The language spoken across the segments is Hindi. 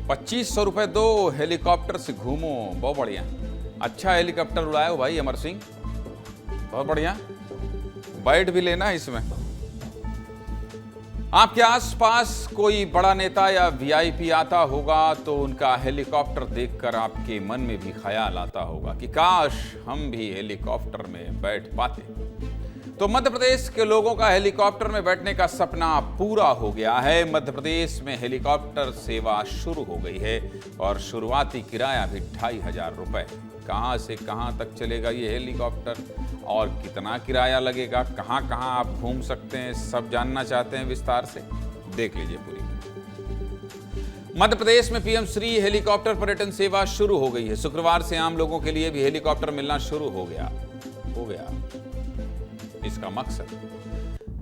₹2500 दो, हेलीकॉप्टर से घूमो। बहुत बढ़िया, अच्छा हेलीकॉप्टर उड़ाए हो भाई अमर सिंह, बहुत बढ़िया। बैठ भी लेना इसमें। आपके आसपास कोई बड़ा नेता या वीआईपी आता होगा तो उनका हेलीकॉप्टर देखकर आपके मन में भी ख्याल आता होगा कि काश हम भी हेलीकॉप्टर में बैठ पाते। तो मध्य प्रदेश के लोगों का हेलीकॉप्टर में बैठने का सपना पूरा हो गया है। मध्य प्रदेश में हेलीकॉप्टर सेवा शुरू हो गई है और शुरुआती किराया भी ₹2500। कहां से कहां तक चलेगा ये हेलीकॉप्टर और कितना किराया लगेगा, कहां कहां आप घूम सकते हैं, सब जानना चाहते हैं विस्तार से? देख लीजिए पूरी। मध्य प्रदेश में पीएम श्री हेलीकॉप्टर पर्यटन सेवा शुरू हो गई है। शुक्रवार से आम लोगों के लिए भी हेलीकॉप्टर मिलना शुरू हो गया। इसका मकसद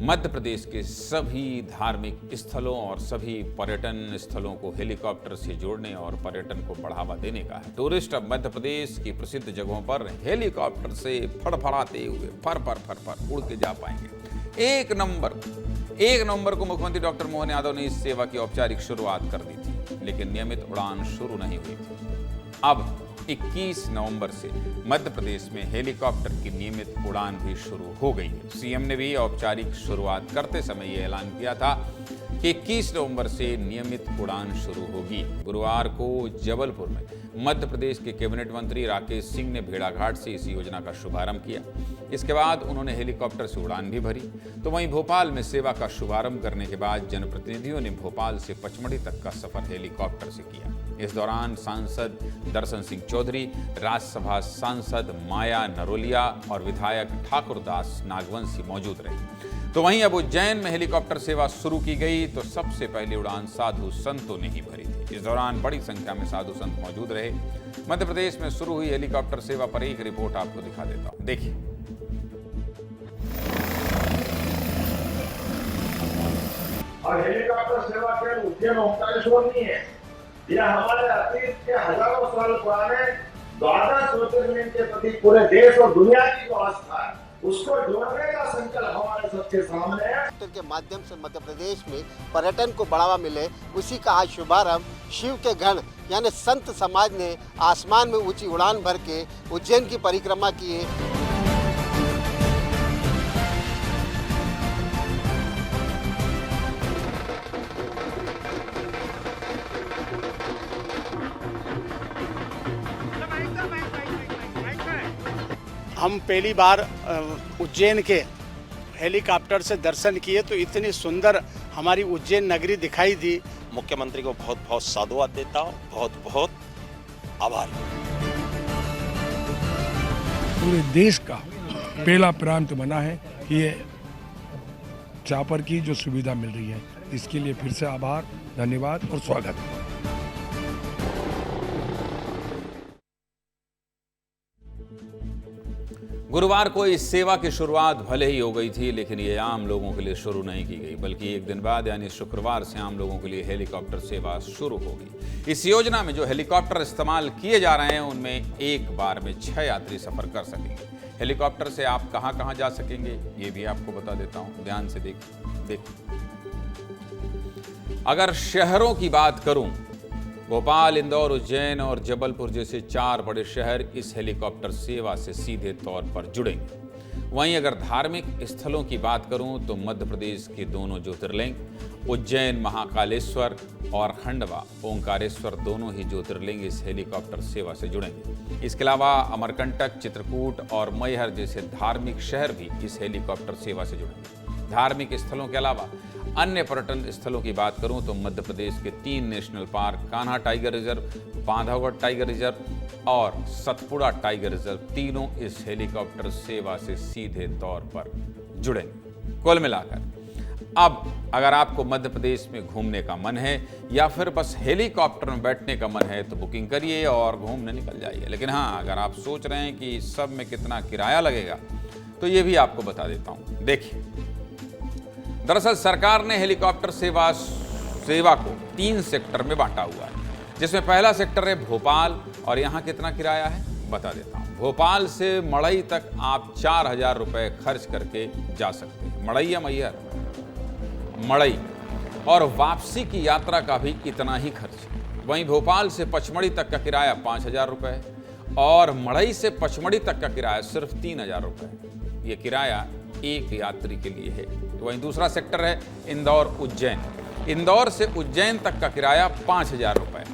मध्य प्रदेश के सभी धार्मिक स्थलों और सभी पर्यटन स्थलों को हेलीकॉप्टर से जोड़ने और पर्यटन को बढ़ावा देने का है। टूरिस्ट अब मध्य प्रदेश की प्रसिद्ध जगहों पर हेलीकॉप्टर से फड़फड़ाते हुए फर उड़ के जा पाएंगे। एक नवंबर को मुख्यमंत्री डॉक्टर मोहन यादव ने इस सेवा की औपचारिक शुरुआत कर दी थी, लेकिन नियमित उड़ान शुरू नहीं हुई थी। अब 21 नवंबर से मध्य प्रदेश में हेलीकॉप्टर की नियमित उड़ान भी शुरू हो गई है। सीएम ने भी औपचारिक शुरुआत करते समय यह ऐलान किया था कि 21 नवंबर से नियमित उड़ान शुरू होगी। गुरुवार को जबलपुर में मध्य प्रदेश के कैबिनेट मंत्री राकेश सिंह ने भेड़ाघाट से इस योजना का शुभारंभ किया। इसके बाद उन्होंने हेलीकॉप्टर से उड़ान भी भरी। तो वहीं भोपाल में सेवा का शुभारंभ करने के बाद जनप्रतिनिधियों ने भोपाल से पचमढ़ी तक का सफर हेलीकॉप्टर से किया। इस दौरान सांसद दर्शन सिंह चौधरी, राज्यसभा सांसद माया नरोलिया और विधायक ठाकुरदास नागवंशी मौजूद रहे। तो वहीं अब उज्जैन में हेलीकॉप्टर सेवा शुरू की गई तो सबसे पहली उड़ान साधु संतों ने ही भरी थी। इस दौरान बड़ी संख्या में साधु संत मौजूद रहे। मध्य प्रदेश में शुरू हुई हेलीकॉप्टर सेवा पर एक रिपोर्ट आपको दिखा देता हूं, देखिए। और हेलीकॉप्टर सेवा केवल उज्जैन ओंकारेश्वर नहीं है, यह हमारे अतीत के हजारों साल पुराने द्वादश ज्योतिर्लिंग के प्रति पूरे देश और दुनिया की जो आस्था है उसको जोड़ने का संकल्प हमारे सबके सामने है। के माध्यम से मध्य प्रदेश में पर्यटन को बढ़ावा मिले, उसी का आज शुभारंभ शिव के गण यानी संत समाज ने आसमान में ऊंची उड़ान भर के उज्जैन की परिक्रमा की है। हम पहली बार उज्जैन के हेलीकॉप्टर से दर्शन किए तो इतनी सुंदर हमारी उज्जैन नगरी दिखाई दी। मुख्यमंत्री को बहुत बहुत साधुवाद देता हूँ, बहुत बहुत आभार। पूरे देश का पहला प्रांत बना है कि ये चापर की जो सुविधा मिल रही है, इसके लिए फिर से आभार, धन्यवाद और स्वागत। गुरुवार को इस सेवा की शुरुआत भले ही हो गई थी, लेकिन ये आम लोगों के लिए शुरू नहीं की गई, बल्कि एक दिन बाद यानी शुक्रवार से आम लोगों के लिए हेलीकॉप्टर सेवा शुरू होगी। इस योजना में जो हेलीकॉप्टर इस्तेमाल किए जा रहे हैं उनमें एक बार में 6 यात्री सफर कर सकेंगे। हेलीकॉप्टर से आप कहां कहां जा सकेंगे ये भी आपको बता देता हूं, ध्यान से देख। अगर शहरों की बात करूं, भोपाल, इंदौर, उज्जैन और जबलपुर जैसे 4 बड़े शहर इस हेलीकॉप्टर सेवा से सीधे तौर पर जुड़ेंगे। वहीं अगर धार्मिक स्थलों की बात करूं तो मध्य प्रदेश के दोनों ज्योतिर्लिंग उज्जैन महाकालेश्वर और खंडवा ओंकारेश्वर दोनों ही ज्योतिर्लिंग इस हेलीकॉप्टर सेवा से जुड़ेंगे। इसके अलावा अमरकंटक, चित्रकूट और मैहर जैसे धार्मिक शहर भी इस हेलीकॉप्टर सेवा से जुड़ेंगे। धार्मिक स्थलों के अलावा अन्य पर्यटन स्थलों की बात करूं तो मध्य प्रदेश के 3 national park, Kanha tiger reserve, Bandhavgarh tiger reserve और सतपुड़ा टाइगर रिजर्व तीनों इस हेलीकॉप्टर सेवा से सीधे तौर पर जुड़ेंगे। कुल मिलाकर अब अगर आपको मध्य प्रदेश में घूमने का मन है या फिर बस हेलीकॉप्टर में बैठने का मन है तो बुकिंग करिए और घूमने निकल जाइए। लेकिन हाँ, अगर आप सोच रहे हैं कि सब में कितना किराया लगेगा तो ये भी आपको बता देता हूँ। देखिए, दरअसल सरकार ने हेलीकॉप्टर सेवा को 3 सेक्टर में बांटा हुआ है, जिसमें पहला सेक्टर है भोपाल। और यहाँ कितना किराया है बता देता हूँ। भोपाल से मड़ई तक आप 4000 रुपये खर्च करके जा सकते हैं। मड़ई या मैहर, मड़ई, और वापसी की यात्रा का भी इतना ही खर्च है। वहीं भोपाल से पचमढ़ी तक का किराया 5,000 रुपये और मढ़ई से पचमढ़ी तक का किराया सिर्फ 3,000 रुपये। ये किराया एक यात्री के लिए है। वहीं दूसरा सेक्टर है इंदौर उज्जैन। इंदौर से उज्जैन तक का किराया 5,000 रुपये,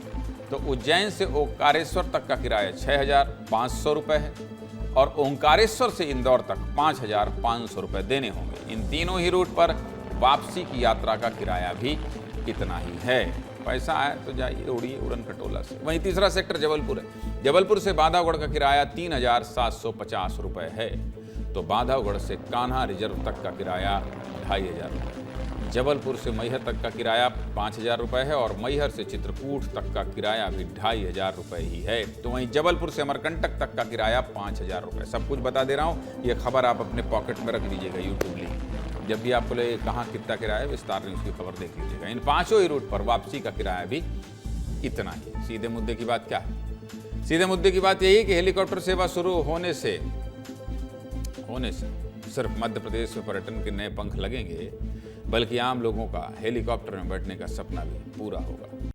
तो उज्जैन से ओंकारेश्वर तक का किराया 6,500 रुपये है और ओंकारेश्वर से इंदौर तक 5,500 रुपये देने होंगे। इन तीनों ही रूट पर वापसी की यात्रा का किराया भी इतना ही है। पैसा आए तो जाइए, उड़िए उड़न खटोला से। वहीं तीसरा सेक्टर जबलपुर है। जबलपुर से बांधवगढ़ का किराया 3,750 रुपये है, तो बांधवगढ़ से कान्हा रिजर्व तक का किराया 2,500 रुपये। जबलपुर से मैहर तक का किराया 5,000 रुपये है और मैहर से चित्रकूट तक का किराया भी 2,500 रुपये ही है। तो वहीं जबलपुर से अमरकंटक तक का किराया 5,000 रुपये। सब कुछ बता दे रहा हूँ, ये खबर आप अपने पॉकेट में रख लीजिएगा। यूट्यूब लिंक जब भी आपको लगे कहाँ कितना किराया, विस्तार न्यूज़ की खबर देख लीजिएगा। इन पांचों ही रूट पर वापसी का किराया भी इतना ही। सीधे मुद्दे की बात क्या है? सीधे मुद्दे की बात यही है कि हेलीकॉप्टर सेवा शुरू होने से सिर्फ मध्य प्रदेश में पर्यटन के नए पंख लगेंगे, बल्कि आम लोगों का हेलीकॉप्टर में बैठने का सपना भी पूरा होगा।